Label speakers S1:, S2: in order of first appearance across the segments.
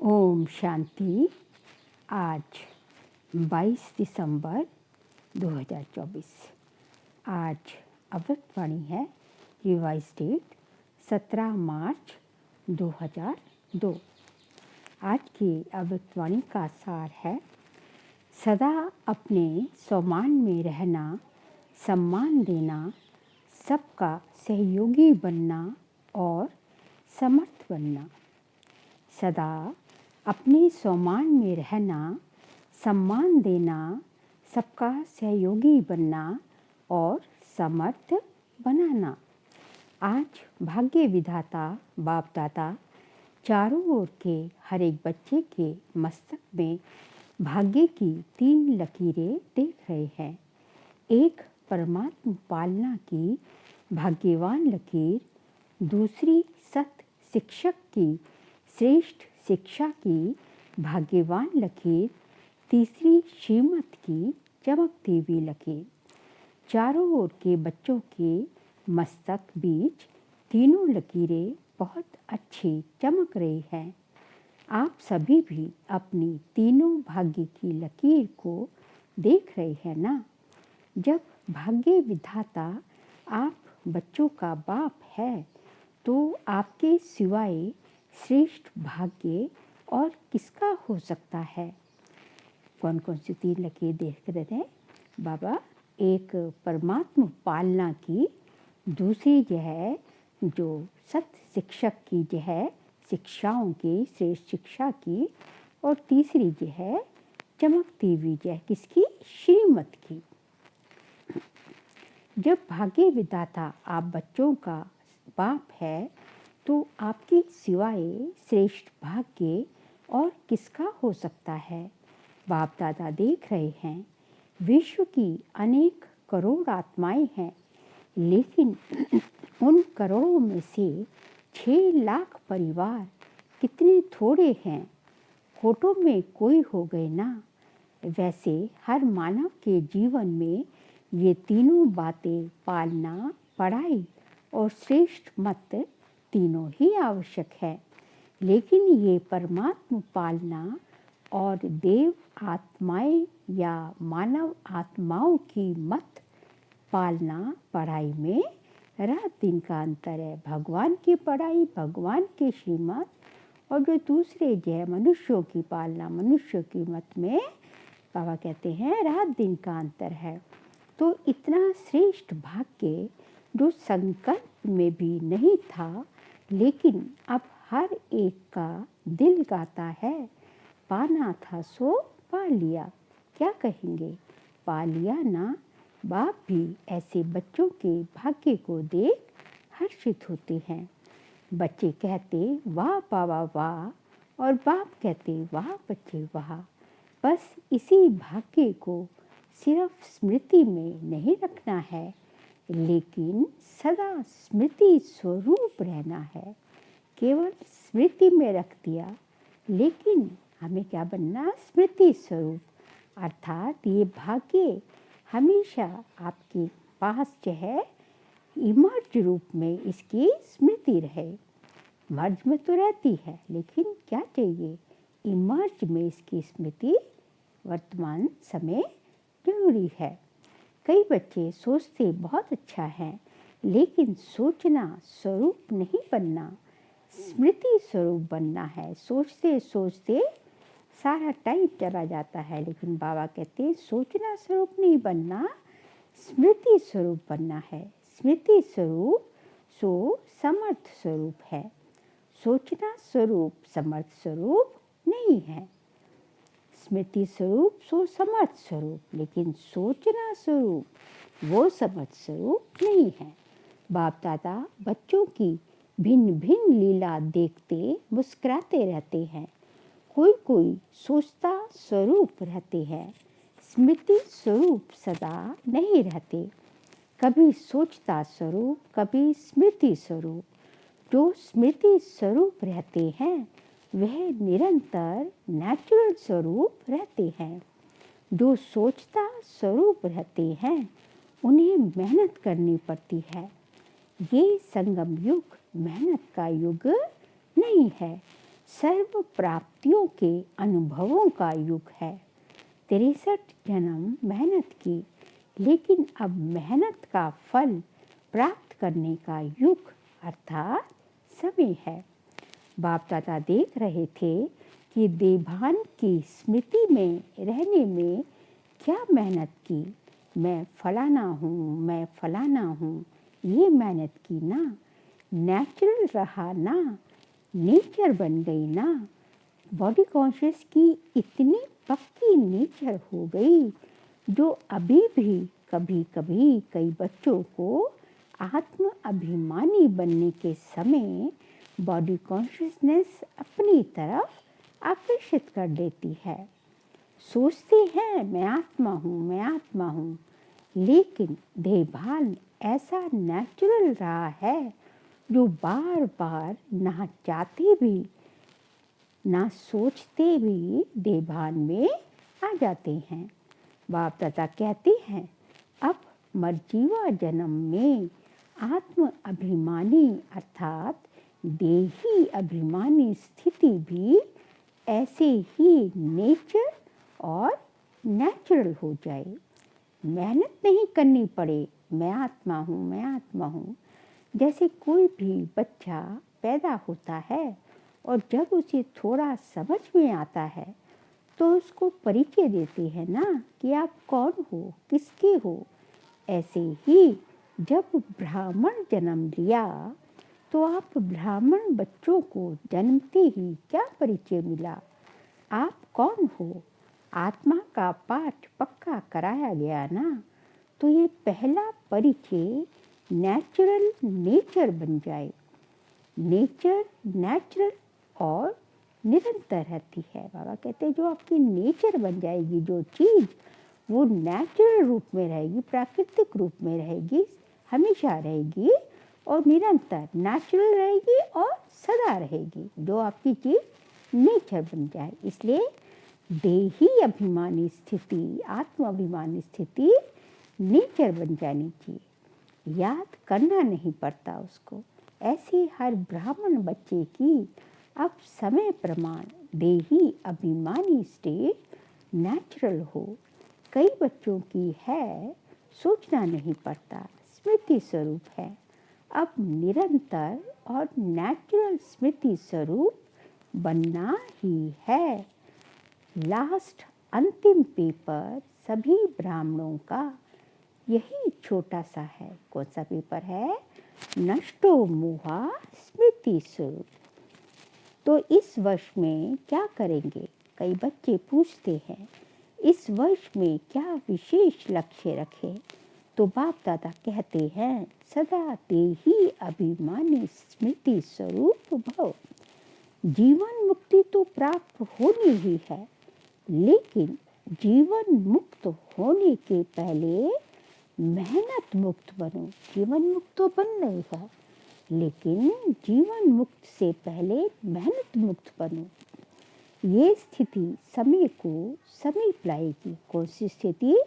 S1: ओम शांति। आज 22 दिसंबर 2024। आज अमृतवाणी है। रिवाइज डेट 17 मार्च 2002। आज की अमृतवाणी का सार है, सदा अपने सम्मान में रहना, सम्मान देना, सबका सहयोगी बनना और समर्थ बनना। सदा अपने सम्मान में रहना, सम्मान देना, सबका सहयोगी बनना और समर्थ बनाना। आज भाग्य विधाता बाप दादा चारों ओर के हर एक बच्चे के मस्तक में भाग्य की 3 लकीरें देख रहे हैं। एक परमात्मा पालना की भाग्यवान लकीर, दूसरी सत शिक्षक की श्रेष्ठ शिक्षा की भाग्यवान लकीर, तीसरी श्रीमत की चमकती हुई लकीर। चारों ओर के बच्चों के मस्तक बीच तीनों लकीरें बहुत अच्छी चमक रही हैं। आप सभी भी अपनी तीनों भाग्य की लकीर को देख रहे हैं ना। जब भाग्य विधाता आप बच्चों का बाप है तो आपके सिवाय श्रेष्ठ भाग्य और किसका हो सकता है। कौन कौन सी 3 लकीर देख रहे हैं बाबा? एक परमात्मा पालना की, दूसरी जो सत्य शिक्षक की शिक्षाओं की श्रेष्ठ शिक्षा की, और तीसरी चमकती हुई किसकी? श्रीमत की। जब भाग्य विधाता आप बच्चों का बाप है तो आपके सिवाय श्रेष्ठ भाग्य और किसका हो सकता है। बाप दादा देख रहे हैं, विश्व की अनेक करोड़ आत्माएं हैं, लेकिन उन करोड़ों में से 6 लाख परिवार कितने थोड़े हैं। फोटो में कोई हो गए ना। वैसे हर मानव के जीवन में ये तीनों बातें, पालना, पढ़ाई और श्रेष्ठ मत, तीनों ही आवश्यक है। लेकिन ये परमात्मा पालना और देव आत्माएं या मानव आत्माओं की मत पालना पढ़ाई में रात दिन का अंतर है। भगवान की पढ़ाई, भगवान के श्रीमत, और जो दूसरे मनुष्यों की पालना, मनुष्यों की मत में बाबा कहते हैं रात दिन का अंतर है। तो इतना श्रेष्ठ भाग्य जो संकल्प में भी नहीं था, लेकिन अब हर एक का दिल गाता है, पाना था सो पा लिया। क्या कहेंगे? पा लिया ना। बाप भी ऐसे बच्चों के भाग्य को देख हर्षित होते हैं। बच्चे कहते वाह बाबा वाह, और बाप कहते वाह बच्चे वाह। बस इसी भाग्य को सिर्फ स्मृति में नहीं रखना है, लेकिन सदा स्मृति स्वरूप रहना है। केवल स्मृति में रख दिया, लेकिन हमें क्या बनना? स्मृति स्वरूप। अर्थात ये भाग्य हमेशा आपके पास इमर्ज रूप में इसकी स्मृति रहे। मर्ज में तो रहती है, लेकिन क्या चाहिए? इमर्ज में इसकी स्मृति वर्तमान समय जरूरी है। कई बच्चे सोचते बहुत अच्छा है, लेकिन सोचना स्वरूप नहीं बनना, स्मृति स्वरूप बनना है। सोचते सोचते सारा टाइम चला जाता है, लेकिन बाबा कहते हैं सोचना स्वरूप नहीं बनना, स्मृति स्वरूप बनना है। स्मृति स्वरूप सो समर्थ स्वरूप है। सोचना स्वरूप समर्थ स्वरूप नहीं है। स्मृति स्वरूप सो समर्थ स्वरूप, लेकिन सोचना स्वरूप वो समर्थ स्वरूप नहीं है। बाप दादा बच्चों की भिन्न भिन्न लीला देखते मुस्कुराते रहते हैं। कोई कोई सोचता स्वरूप रहते हैं, स्मृति स्वरूप सदा नहीं रहते। कभी सोचता स्वरूप, कभी स्मृति स्वरूप। जो स्मृति स्वरूप रहते हैं वह निरंतर नेचुरल स्वरूप रहते हैं। जो सोचता स्वरूप रहते हैं उन्हें मेहनत करनी पड़ती है। ये संगम युग मेहनत का युग नहीं है। सर्व प्राप्तियों के अनुभवों का युग है। 63 जन्म मेहनत की, लेकिन अब मेहनत का फल प्राप्त करने का युग अर्थात समय है। बाप दादा देख रहे थे कि देवान की स्मृति में रहने में क्या मेहनत की। मैं फलाना हूँ, मैं फलाना हूँ, ये मेहनत की ना, नेचुरल रहा ना, नेचर बन गई ना। बॉडी कॉन्शियस की इतनी पक्की नेचर हो गई जो अभी भी कभी कभी कई बच्चों को आत्म अभिमानी बनने के समय बॉडी कॉन्शियसनेस अपनी तरफ आकर्षित कर देती है। सोचते हैं मैं आत्मा हूँ, मैं आत्मा हूँ, लेकिन देहभान ऐसा नेचुरल रहा है जो बार बार ना चाहते भी ना सोचते भी देहभान में आ जाते हैं। बाप दादा कहते हैं अब मरजीवा जन्म में आत्म अभिमानी अर्थात देही अभिमानी स्थिति भी ऐसे ही नेचर और नेचुरल हो जाए। मेहनत नहीं करनी पड़े, मैं आत्मा हूँ, मैं आत्मा हूँ। जैसे कोई भी बच्चा पैदा होता है और जब उसे थोड़ा समझ में आता है तो उसको परिचय देते हैं ना कि आप कौन हो, किसके हो। ऐसे ही जब ब्राह्मण जन्म लिया तो आप ब्राह्मण बच्चों को जन्मते ही क्या परिचय मिला, आप कौन हो। आत्मा का पाठ पक्का कराया गया ना, तो ये पहला परिचय नेचुरल नेचर बन जाए। नेचर नेचुरल और निरंतर रहती है। बाबा कहते हैं जो आपकी नेचर बन जाएगी, जो चीज़ वो नेचुरल रूप में रहेगी, प्राकृतिक रूप में रहेगी, हमेशा रहेगी और निरंतर नेचुरल रहेगी और सदा रहेगी। जो आपकी चीज़ नेचर बन जाए, इसलिए देही अभिमानी स्थिति, आत्म अभिमानी स्थिति नेचर बन जानी चाहिए। याद करना नहीं पड़ता उसको। ऐसे हर ब्राह्मण बच्चे की अब समय प्रमाण देही अभिमानी स्टेट नेचुरल हो। कई बच्चों की है, सोचना नहीं पड़ता, स्मृति स्वरूप है। अब निरंतर और नेचुरल स्मृति स्वरूप बनना ही है। लास्ट अंतिम पेपर सभी ब्राह्मणों का यही छोटा सा है। कौन सा पेपर है? नष्टो मोहा स्मृति स्वरूप। तो इस वर्ष में क्या करेंगे? कई बच्चे पूछते हैं इस वर्ष में क्या विशेष लक्ष्य रखें? तो बाप दादा कहते हैं सदा देही अभिमानी स्मृति स्वरूप भव। जीवन मुक्ति तो प्राप्त होनी ही है, लेकिन जीवन मुक्त होने के पहले मेहनत मुक्त बनो। जीवन मुक्त तो बन नहीं है, लेकिन जीवन मुक्त से पहले मेहनत मुक्त बनो। ये स्थिति समय को समीप लाएगी। कौन सी स्थिति?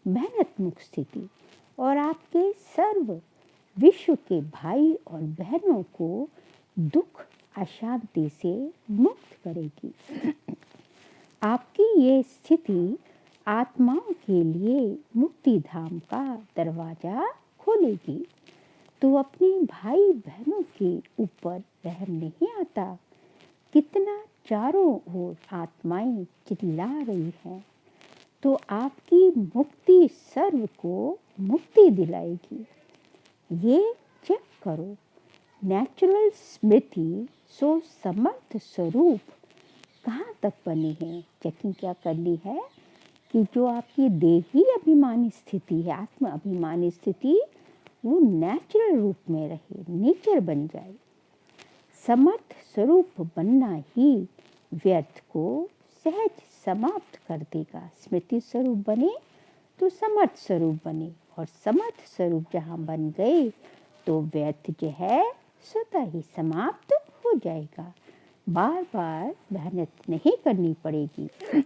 S1: मेहनत मुक्त स्थिति। और आपके सर्व विश्व के भाई और बहनों को दुख अशांति से मुक्त करेगी। आपकी ये स्थिति आत्माओं के लिए मुक्ति धाम का दरवाजा खोलेगी। तो अपने भाई बहनों के ऊपर रहम नहीं आता। कितना चारों ओर आत्माएं चिल्ला रही हैं, तो आपकी मुक्ति सर्व को मुक्ति दिलाएगी। ये चेक करो। नेचुरल स्मृति सो समर्थ स्वरूप कहाँ तक बनी है? चेकिंग क्या करनी है कि जो आपकी देही अभिमानी स्थिति है, आत्म अभिमानी स्थिति, वो नेचुरल रूप में रहे, नेचर बन जाए। समर्थ स्वरूप बनना ही व्यर्थ को सहज समाप्त कर देगा। स्मृति स्वरूप बने तो समर्थ स्वरूप बने, और समर्थ स्वरूप जहाँ बन गए तो व्यर्थ जो है स्वतः ही समाप्त हो जाएगा। बार बार मेहनत नहीं करनी पड़ेगी।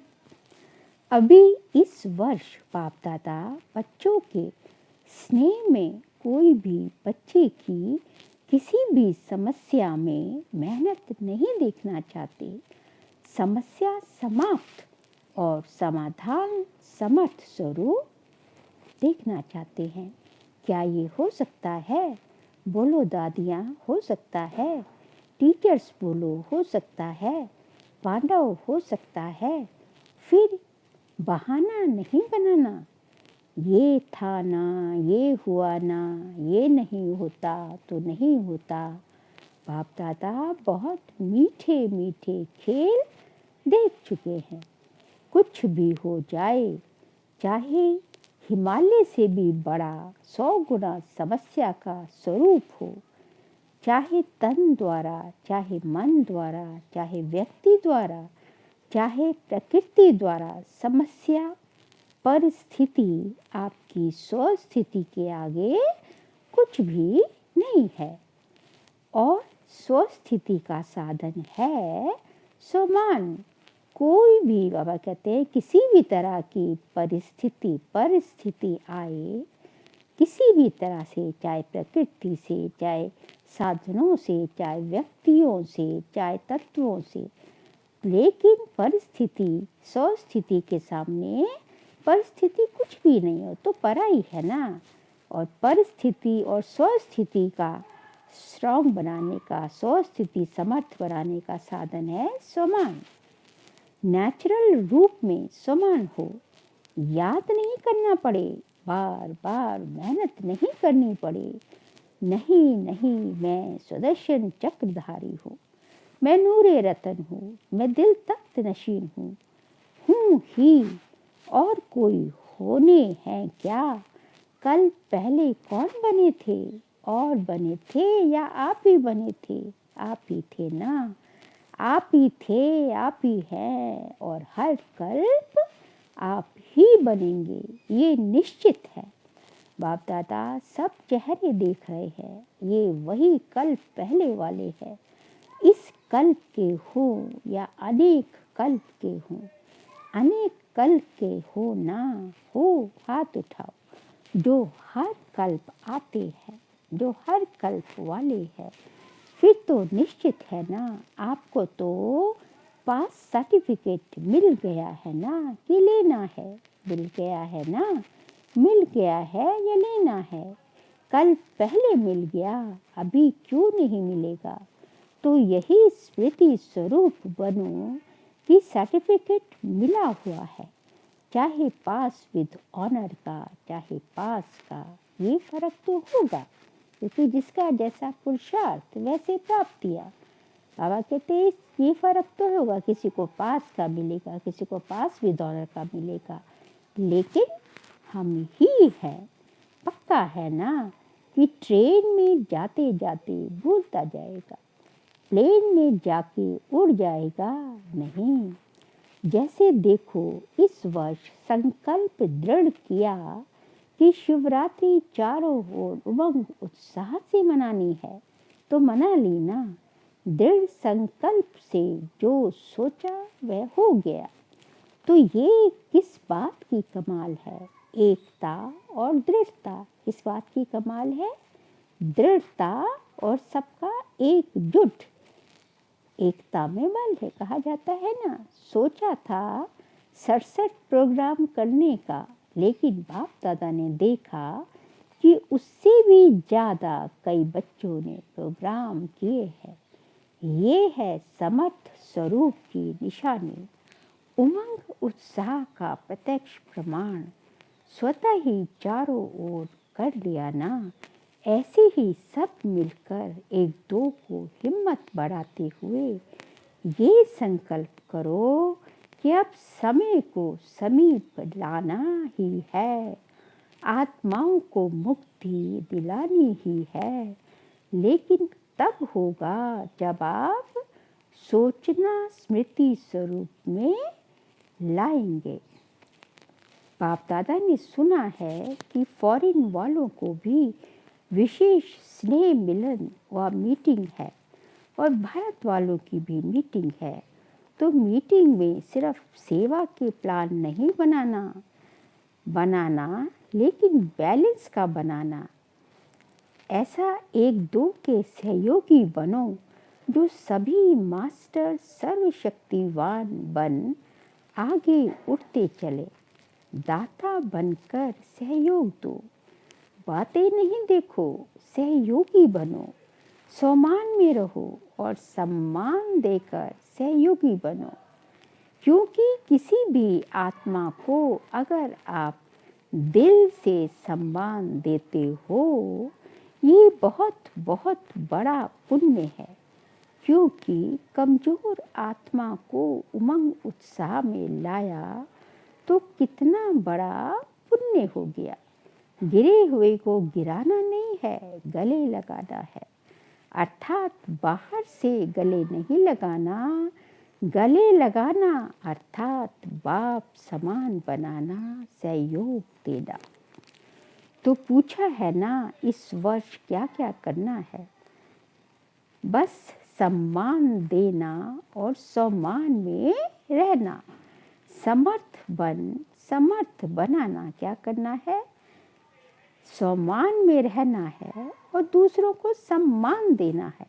S1: अभी इस वर्ष बाप दादा बच्चों के स्नेह में कोई भी बच्चे की किसी भी समस्या में मेहनत नहीं देखना चाहते, समस्या समाप्त और समाधान समर्थ स्वरूप देखना चाहते हैं। क्या ये हो सकता है? बोलो दादियाँ, हो सकता है। टीचर्स बोलो, हो सकता है। पांडव, हो सकता है। फिर बहाना नहीं बनाना, ये था ना, ये हुआ ना, ये नहीं होता तो नहीं होता। बाप दादा बहुत मीठे मीठे खेल देख चुके हैं। कुछ भी हो जाए, चाहे हिमालय से भी बड़ा 100 गुना समस्या का स्वरूप हो, चाहे तन द्वारा, चाहे मन द्वारा, चाहे व्यक्ति द्वारा, चाहे प्रकृति द्वारा, समस्या परिस्थिति आपकी स्वस्थिति के आगे कुछ भी नहीं है। और स्वस्थिति का साधन है सम्मान। कोई भी, बाबा कहते हैं, किसी भी तरह की परिस्थिति आए, किसी भी तरह से, चाहे प्रकृति से, चाहे साधनों से, चाहे व्यक्तियों से, चाहे तत्वों से, लेकिन परिस्थिति स्वस्थिति के सामने परिस्थिति कुछ भी नहीं हो तो पराई है ना। और परिस्थिति और स्वस्थिति का स्ट्रॉन्ग बनाने का, स्वस्थिति समर्थ बनाने का साधन है सम्मान। नेचुरल रूप में सम्मान हो, याद नहीं करना पड़े, बार बार मेहनत नहीं करनी पड़े। नहीं नहीं, मैं सुदर्शन चक्रधारी हूँ, मैं नूरे रतन हूँ, मैं दिल तख्त नशीन हूँ ही, और कोई होने हैं क्या? कल पहले कौन बने थे? और बने थे या आप ही बने थे? आप ही थे ना, आप ही थे, आप ही हैं, और हर कल्प आप ही बनेंगे, ये निश्चित है। बाप दादा सब चेहरे देख रहे हैं, ये वही कल्प पहले वाले हैं। इस कल्प के हो या अनेक कल्प के हो, अनेक कल्प के हो ना हो, हाथ उठाओ। जो हर कल्प आते हैं, जो हर कल्प वाले हैं, फिर तो निश्चित है ना, आपको तो पास सर्टिफिकेट मिल गया है ना, कि लेना है? मिल गया है ना, मिल गया है या लेना है? कल पहले मिल गया, अभी क्यों नहीं मिलेगा? तो यही स्मृति स्वरूप बनो कि सर्टिफिकेट मिला हुआ है, चाहे पास विद ऑनर का, चाहे पास का, ये फर्क तो होगा, क्योंकि जिसका जैसा पुरुषार्थ वैसे प्राप्तियाँ। बाबा कहते हैं ये फर्क तो होगा, किसी को पास का मिलेगा, किसी को पास विद ऑनर का मिलेगा, लेकिन हम ही हैं। पक्का है ना कि ट्रेन में जाते जाते भूलता जाएगा, प्लेन में जाके उड़ जाएगा नहीं। जैसे देखो, इस वर्ष संकल्प दृढ़ किया कि शिवरात्रि चारों ओर उमंग उत्साह से मनानी है, तो मना ली ना। दृढ़ संकल्प से जो सोचा वह हो गया। तो ये किस बात की कमाल है? एकता और दृढ़ता। किस बात की कमाल है? दृढ़ता और सबका एकजुट। एकता में बल है, कहा जाता है ना। सोचा था 67 प्रोग्राम करने का, लेकिन बाप दादा ने देखा कि उससे भी ज़्यादा कई बच्चों ने प्रोग्राम किए हैं। ये है समर्थ स्वरूप की निशानी, उमंग उत्साह का प्रत्यक्ष प्रमाण। स्वतः ही चारों ओर कर लिया ना। ऐसे ही सब मिलकर एक दो को हिम्मत बढ़ाते हुए ये संकल्प करो कि अब समय को समीप लाना ही है, आत्माओं को मुक्ति दिलानी ही है। लेकिन तब होगा जब आप सोचना स्मृति स्वरूप में लाएंगे। बाप दादा ने सुना है कि फॉरेन वालों को भी विशेष स्नेह मिलन व मीटिंग है, और भारत वालों की भी मीटिंग है। तो मीटिंग में सिर्फ सेवा के प्लान नहीं बनाना, लेकिन बैलेंस का बनाना। ऐसा एक दो के सहयोगी बनो जो सभी मास्टर सर्वशक्तिवान बन आगे उठते चले। दाता बनकर सहयोग दो, बातें नहीं देखो, सहयोगी बनो। सम्मान में रहो और सम्मान देकर सहयोगी बनो, क्योंकि किसी भी आत्मा को अगर आप दिल से सम्मान देते हो, ये बहुत बहुत बड़ा पुण्य है। क्योंकि कमजोर आत्मा को उमंग उत्साह में लाया तो कितना बड़ा पुण्य हो गया। गिरे हुए को गिराना नहीं है, गले लगाना है। अर्थात बाहर से गले नहीं लगाना, गले लगाना अर्थात बाप समान बनाना, सहयोग देना। तो पूछा है ना, इस वर्ष क्या क्या करना है? बस सम्मान देना और सम्मान में रहना। समर्थ बनाना क्या करना है? सम्मान में रहना है और दूसरों को सम्मान देना है।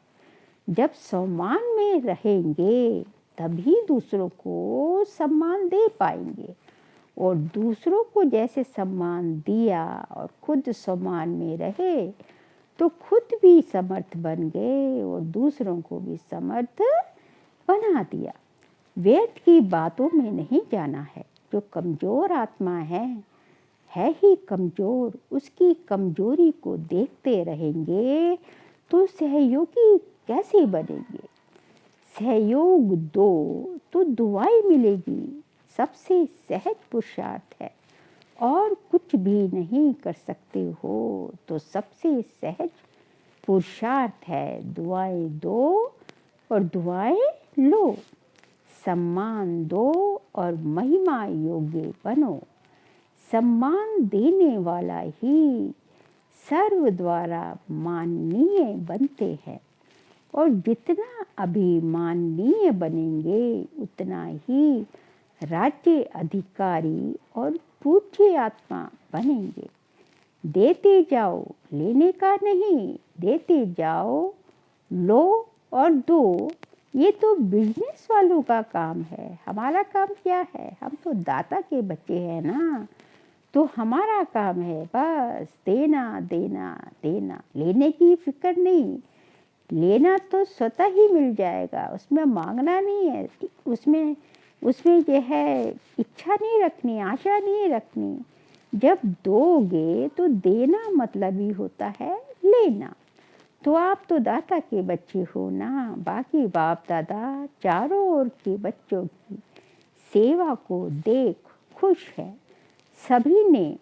S1: जब सम्मान में रहेंगे तभी दूसरों को सम्मान दे पाएंगे, और दूसरों को जैसे सम्मान दिया और खुद सम्मान में रहे तो खुद भी समर्थ बन गए और दूसरों को भी समर्थ बना दिया। वेद की बातों में नहीं जाना है। जो कमजोर आत्मा है ही कमजोर, उसकी कमजोरी को देखते रहेंगे तो सहयोगी कैसे बनेंगे? सहयोग दो तो दुआएं मिलेगी, सबसे सहज पुरुषार्थ है। और कुछ भी नहीं कर सकते हो तो सबसे सहज पुरुषार्थ है। दुआएं दो और दुआएं लो, सम्मान दो और महिमा योग्य बनो। सम्मान देने वाला ही सर्व द्वारा माननीय बनते हैं, और जितना अभिमाननीय बनेंगे उतना ही राज्य अधिकारी और पूज्य आत्मा बनेंगे। देते जाओ, लेने का नहीं, देते जाओ, लो और दो। ये तो बिजनेस वालों का काम है। हमारा काम क्या है? हम तो दाता के बच्चे हैं ना, तो हमारा काम है बस देना देना देना। लेने की फिक्र नहीं, लेना तो स्वतः ही मिल जाएगा, उसमें मांगना नहीं है, उसमें यह है इच्छा नहीं रखनी, आशा नहीं रखनी। जब दोगे तो देना मतलब ही होता है लेना। तो आप तो दाता के बच्चे हो ना। बाकी बाप दादा चारों ओर के बच्चों की सेवा को देख खुश है। सभी ने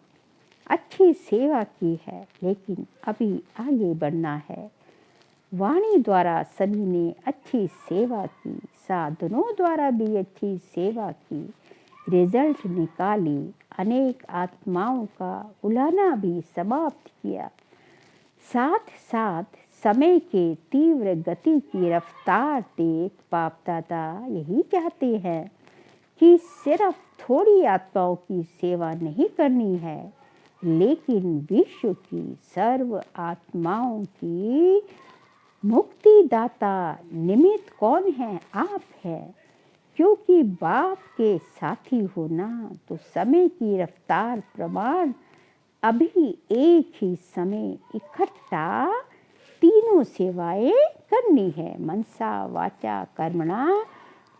S1: अच्छी सेवा की है, लेकिन अभी आगे बढ़ना है। वाणी द्वारा सभी ने अच्छी सेवा की, साधनों द्वारा भी अच्छी सेवा की, रिजल्ट निकाली, अनेक आत्माओं का उलाहना भी समाप्त किया। साथ साथ समय के तीव्र गति की रफ्तार देख बाप दादा यही चाहते हैं कि सिर्फ थोड़ी आत्माओं की सेवा नहीं करनी है, लेकिन विश्व की सर्व आत्माओं की मुक्ति दाता निमित्त कौन है? आप है। क्योंकि बाप के साथी होना तो समय की रफ्तार प्रमाण अभी एक ही समय इकट्ठा तीनों सेवाएं करनी है। मनसा वाचा कर्मणा,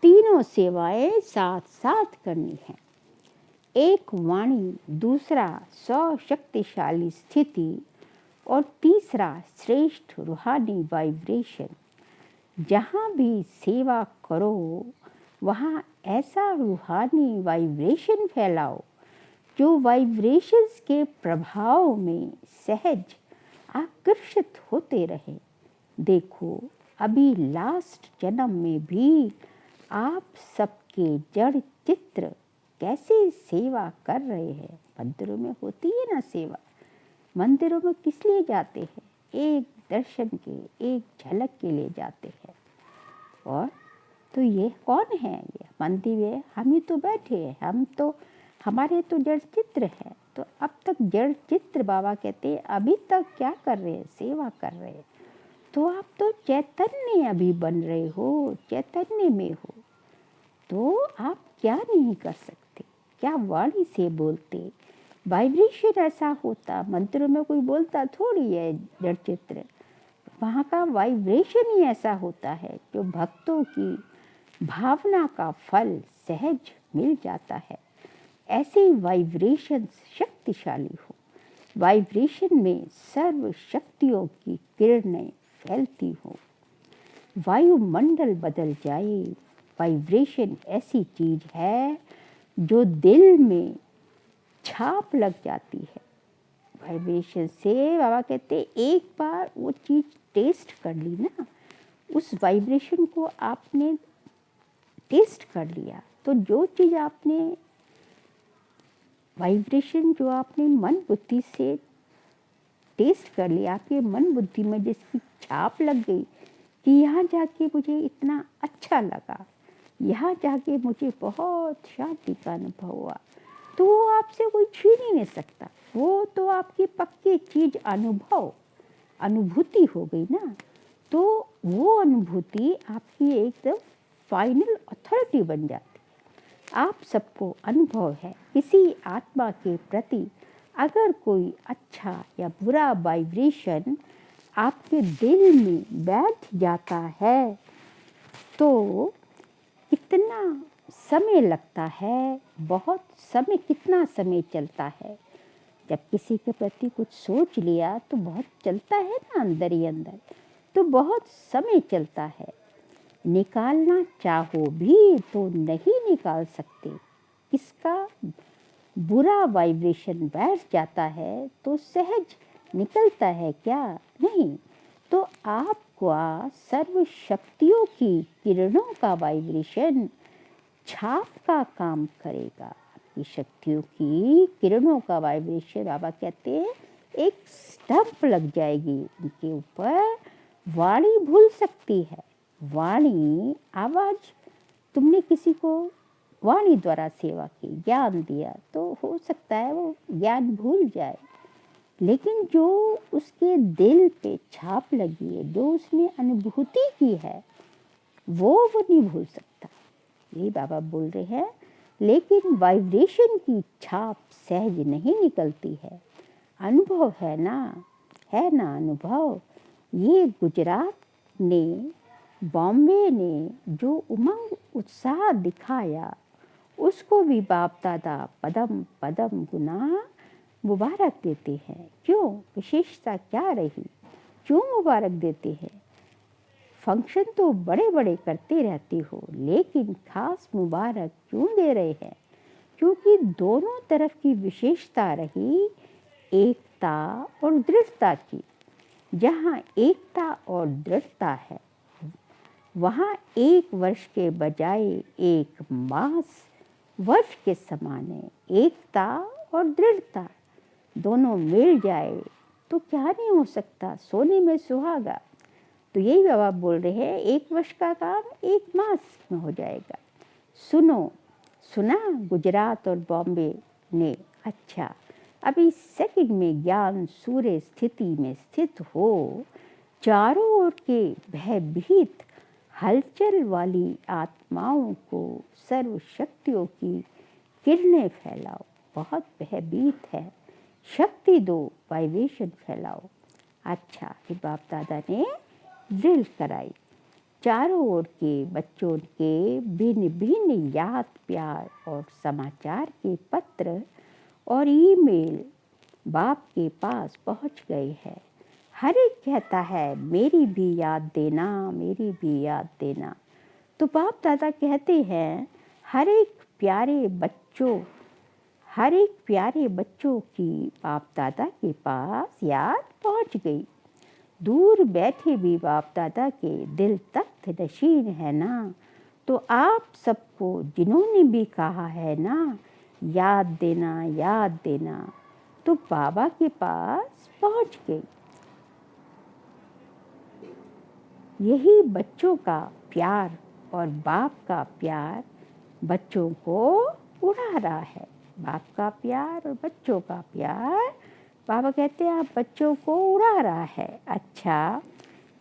S1: तीनों सेवाएं साथ साथ करनी है। एक वाणी, दूसरा शक्तिशाली स्थिति और तीसरा श्रेष्ठ रूहानी वाइब्रेशन। जहाँ भी सेवा करो वहाँ ऐसा रूहानी वाइब्रेशन फैलाओ जो वाइब्रेशंस के प्रभाव में सहज आकर्षित होते रहे। देखो, अभी लास्ट जन्म में भी आप सबके जड़ चित्र कैसे सेवा कर रहे हैं। मंदिरों में होती है ना सेवा। मंदिरों में किस लिए जाते हैं? एक दर्शन के, एक झलक के लिए जाते हैं। और तो ये कौन है? ये मंदिर है, हम ही तो बैठे हैं। हम तो हमारे तो जड़ चित्र है। तो अब तक जड़ चित्र बाबा कहते हैं अभी तक क्या कर रहे हैं, सेवा कर रहे हैं। तो आप तो चैतन्य अभी बन रहे हो, चैतन्य में हो, तो आप क्या नहीं कर सकते, क्या वाणी से बोलते। वाइब्रेशन ऐसा होता, मंत्रों में कोई बोलता थोड़ी है जड़ चित्र, वहाँ का वाइब्रेशन ही ऐसा होता है जो भक्तों की भावना का फल सहज मिल जाता है। ऐसे वाइब्रेशन शक्तिशाली हो, वाइब्रेशन में सर्व शक्तियों की किरणें फैलती हो, वायुमंडल बदल जाए। वाइब्रेशन ऐसी चीज है जो दिल में छाप लग जाती है। वाइब्रेशन से बाबा कहते एक बार वो चीज टेस्ट कर ली ना, उस वाइब्रेशन को आपने टेस्ट कर लिया, तो जो चीज आपने वाइब्रेशन जो आपने मन बुद्धि से टेस्ट कर लिया, आपके मन बुद्धि में जिसकी छाप लग गई कि यहाँ जाके मुझे इतना अच्छा लगा, यहाँ जाके मुझे बहुत शांति का अनुभव हुआ, तो वो आपसे कोई छीन ही नहीं सकता। वो तो आपकी पक्की चीज अनुभूति हो गई ना, तो वो अनुभूति आपकी एकदम फाइनल अथॉरिटी बन जाती। आप सबको अनुभव है किसी आत्मा के प्रति अगर कोई अच्छा या बुरा वाइब्रेशन आपके दिल में बैठ जाता है तो कितना समय लगता है, बहुत समय, कितना समय चलता है। जब किसी के प्रति कुछ सोच लिया तो बहुत चलता है ना अंदर ही अंदर, तो बहुत समय चलता है। निकालना चाहो भी तो नहीं निकाल सकते। किसका बुरा वाइब्रेशन बैठ जाता है तो सहज निकलता है क्या? नहीं। तो आपका सर्व शक्तियों की किरणों का वाइब्रेशन छाप का काम करेगा। आपकी शक्तियों की किरणों का वाइब्रेशन, बाबा कहते हैं एक स्टंप लग जाएगी उनके ऊपर। वाणी भूल सकती है, वाणी आवाज, तुमने किसी को वाणी द्वारा सेवा की, ज्ञान दिया, तो हो सकता है वो ज्ञान भूल जाए, लेकिन जो उसके दिल पे छाप लगी है, जो उसने अनुभूति की है, वो नहीं भूल सकता। यही बाबा बोल रहे हैं। लेकिन वाइब्रेशन की छाप सहज नहीं निकलती है। अनुभव है ना अनुभव। ये गुजरात ने, बॉम्बे ने जो उमंग उत्साह दिखाया, उसको भी बाप दादा पदम पदम गुना मुबारक देते हैं। क्यों? विशेषता क्या रही, क्यों मुबारक देते हैं? फंक्शन तो बड़े बड़े करते रहते हो, लेकिन खास मुबारक क्यों दे रहे हैं? क्योंकि दोनों तरफ की विशेषता रही एकता और दृढ़ता की। जहाँ एकता और दृढ़ता है, वहाँ एक वर्ष के बजाय एक मास वर्ष के समान है। एकता और दृढ़ता दोनों मिल जाए तो क्या नहीं हो सकता, सोने में सुहागा। तो यही बाबा बोल रहे हैं, एक वर्ष का काम एक मास में हो जाएगा। सुना गुजरात और बॉम्बे ने। अच्छा, अभी सेकंड में ज्ञान सूर्य स्थिति में स्थित हो, चारों ओर के भयभीत हलचल वाली आत्माओं को सर्व शक्तियों की किरणें फैलाओ। बहुत भयभीत है, शक्ति दो, वाइब्रेशन फैलाओ। अच्छा, फिर बाप दादा ने ड्रिल कराई। चारों ओर के बच्चों के भिन्न भिन्न याद, प्यार और समाचार के पत्र और ईमेल बाप के पास पहुंच गए हैं। हर एक कहता है मेरी भी याद देना, मेरी भी याद देना। तो बाप दादा कहते हैं हर एक प्यारे बच्चों की बाप दादा के पास याद पहुंच गई। दूर बैठे भी बाप दादा के दिल तख्त नशीन है ना। तो आप सबको जिन्होंने भी कहा है ना याद देना, तो बाबा के पास पहुंच गई। यही बच्चों का प्यार और बाप का प्यार बच्चों को उड़ा रहा है। बाप का प्यार और बच्चों का प्यार। बाबा कहते हैं आप बच्चों को उड़ा रहा है। अच्छा,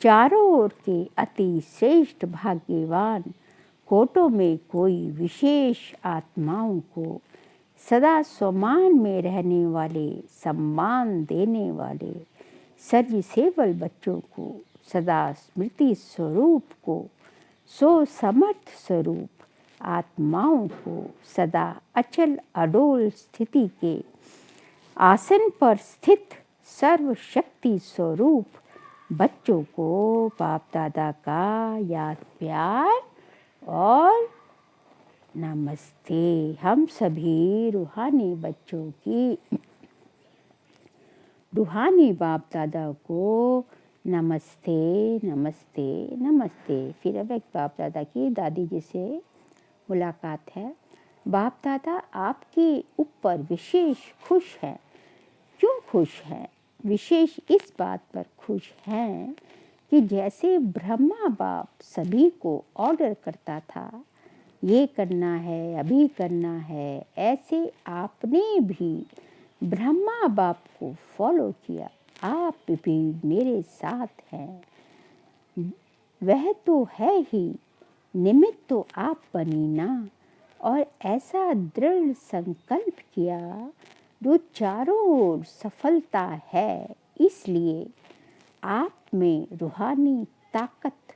S1: चारों ओर के अति श्रेष्ठ भाग्यवान कोटों में कोई विशेष आत्माओं को सदा स्वमान में रहने वाले, सम्मान देने वाले सर्वसेवल बच्चों को, सदा स्मृति स्वरूप को, सो समर्थ स्वरूप आत्माओं को, सदा अचल अडोल स्थिति के आसन पर स्थित सर्वशक्ति स्वरूप बच्चों को बाप दादा का याद प्यार और नमस्ते। हम सभी रूहानी बच्चों की रूहानी बाप दादा को नमस्ते नमस्ते नमस्ते। फिर अब एक बाप दादा की दादी जी से मुलाकात है। बाप दादा आपके ऊपर विशेष खुश हैं। क्यों खुश हैं? विशेष इस बात पर खुश हैं कि जैसे ब्रह्मा बाप सभी को ऑर्डर करता था, ये करना है, अभी करना है, ऐसे आपने भी ब्रह्मा बाप को फॉलो किया। आप भी मेरे साथ हैं। वह तो है ही, निमित्त तो आप बनी ना। और ऐसा दृढ़ संकल्प किया जो चारों ओर सफलता है। इसलिए आप में रूहानी ताकत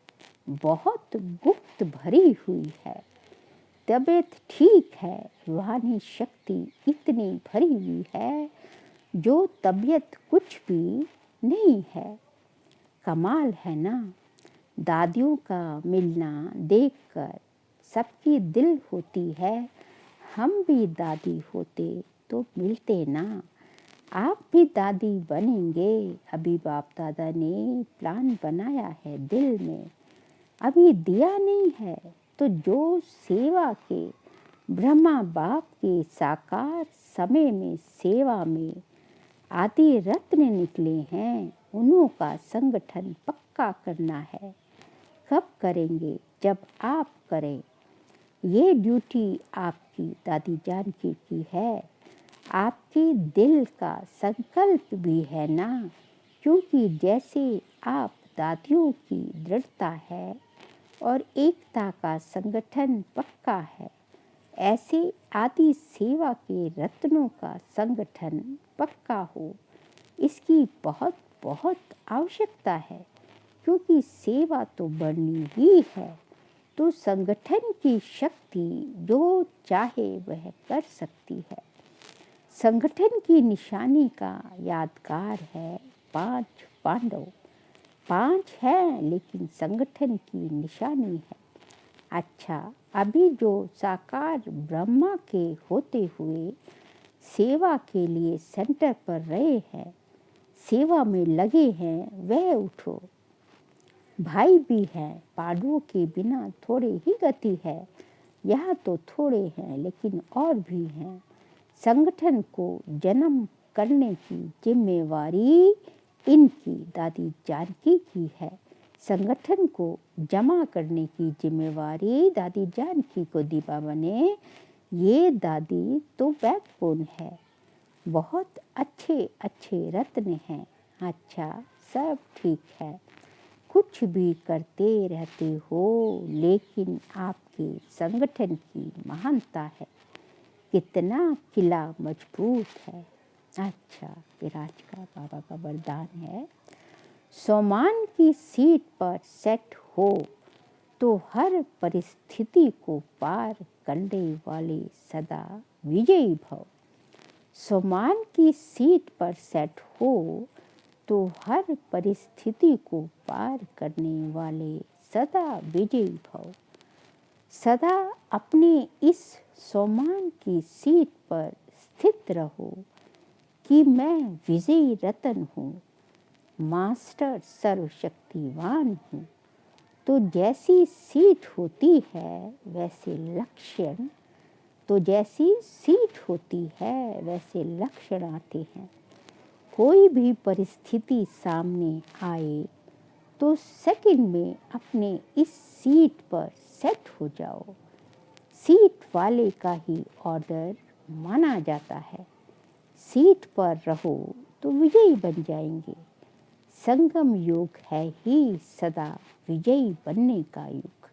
S1: बहुत गुप्त भरी हुई है। तबीयत ठीक है, रूहानी शक्ति इतनी भरी हुई है जो तबीयत कुछ भी नहीं है। कमाल है ना। दादियों का मिलना देखकर सबकी दिल होती है। हम भी दादी होते तो मिलते ना। आप भी दादी बनेंगे। अभी बाप दादा ने प्लान बनाया है दिल में, अभी दिया नहीं है। तो जो सेवा के ब्रह्मा बाप के साकार समय में सेवा में आदि रत्न निकले हैं, उन्हों का संगठन पक्का करना है। कब करेंगे? जब आप करें। ये ड्यूटी आपकी दादी जानकी की है। आपके दिल का संकल्प भी है ना। क्योंकि जैसे आप दादियों की दृढ़ता है और एकता का संगठन पक्का है, ऐसे आदि सेवा के रत्नों का संगठन पक्का हो, इसकी बहुत बहुत आवश्यकता है। क्योंकि सेवा तो बढ़नी ही है, तो संगठन की शक्ति जो चाहे वह कर सकती है। संगठन की निशानी का यादगार है 5 पांडव। 5 है लेकिन संगठन की निशानी है। अच्छा, अभी जो साकार ब्रह्मा के होते हुए सेवा के लिए सेंटर पर रहे हैं, सेवा में लगे हैं, वह उठो। भाई भी हैं, पांडवों के बिना थोड़े ही गति है। यहाँ तो थोड़े हैं लेकिन और भी हैं। संगठन को जन्म करने की जिम्मेवारी इनकी दादी जानकी की है। संगठन को जमा करने की जिम्मेवारी दादी जानकी को दी बाबा ने। ये दादी तो बैकबोन है। बहुत अच्छे अच्छे रत्न हैं। अच्छा, सब ठीक है, कुछ भी करते रहते हो, लेकिन आपके संगठन की महानता है। कितना किला मजबूत है। अच्छा, विराज का बाबा का वरदान है, सम्मान की सीट पर सेट हो तो हर परिस्थिति को पार करने वाले सदा विजयी भव। सम्मान की सीट पर सेट हो तो हर परिस्थिति को पार करने वाले सदा विजयी भव। सदा अपने इस सम्मान की सीट पर स्थित रहो कि मैं विजयी रतन हूँ, मास्टर सर्वशक्तिवान हूँ। तो जैसी सीट होती है वैसे लक्षण, तो जैसी सीट होती है वैसे लक्षण आते हैं। कोई भी परिस्थिति सामने आए तो सेकंड में अपने इस सीट पर सेट हो जाओ। सीट वाले का ही ऑर्डर माना जाता है। सीट पर रहो तो विजयी बन जाएंगे। संगम युग है ही सदा विजयी बनने का युग।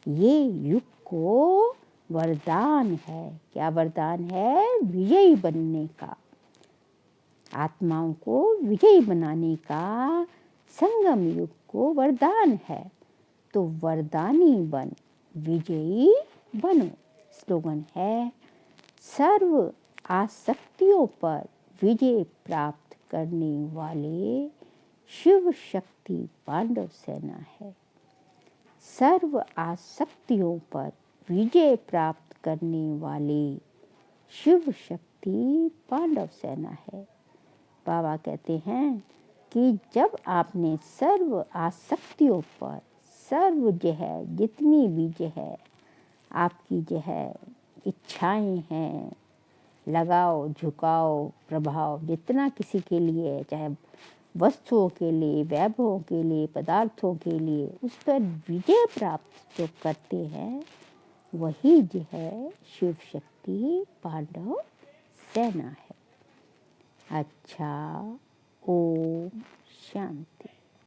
S1: ये युग को वरदान है। क्या वरदान है? विजयी बनने का, आत्माओं को विजयी बनाने का संगम युग को वरदान है। तो वरदानी बन विजयी बनो। स्लोगन है, सर्व आसक्तियों पर विजय प्राप्त करने वाले शिव शक्ति पांडव सेना है। सर्व आसक्तियों पर विजय प्राप्त करने वाले शिव शक्ति पांडव सेना है। बाबा कहते हैं कि जब आपने सर्व आसक्तियों पर, सर्व जो है जितनी भी जो है आपकी जो है इच्छाएं हैं, लगाव झुकाव प्रभाव जितना किसी के लिए, चाहे वस्तुओं के लिए, वैभवों के लिए, पदार्थों के लिए, उस पर विजय प्राप्त जो करते हैं वही जो है शिव शक्ति पांडव सेना है। अच्छा,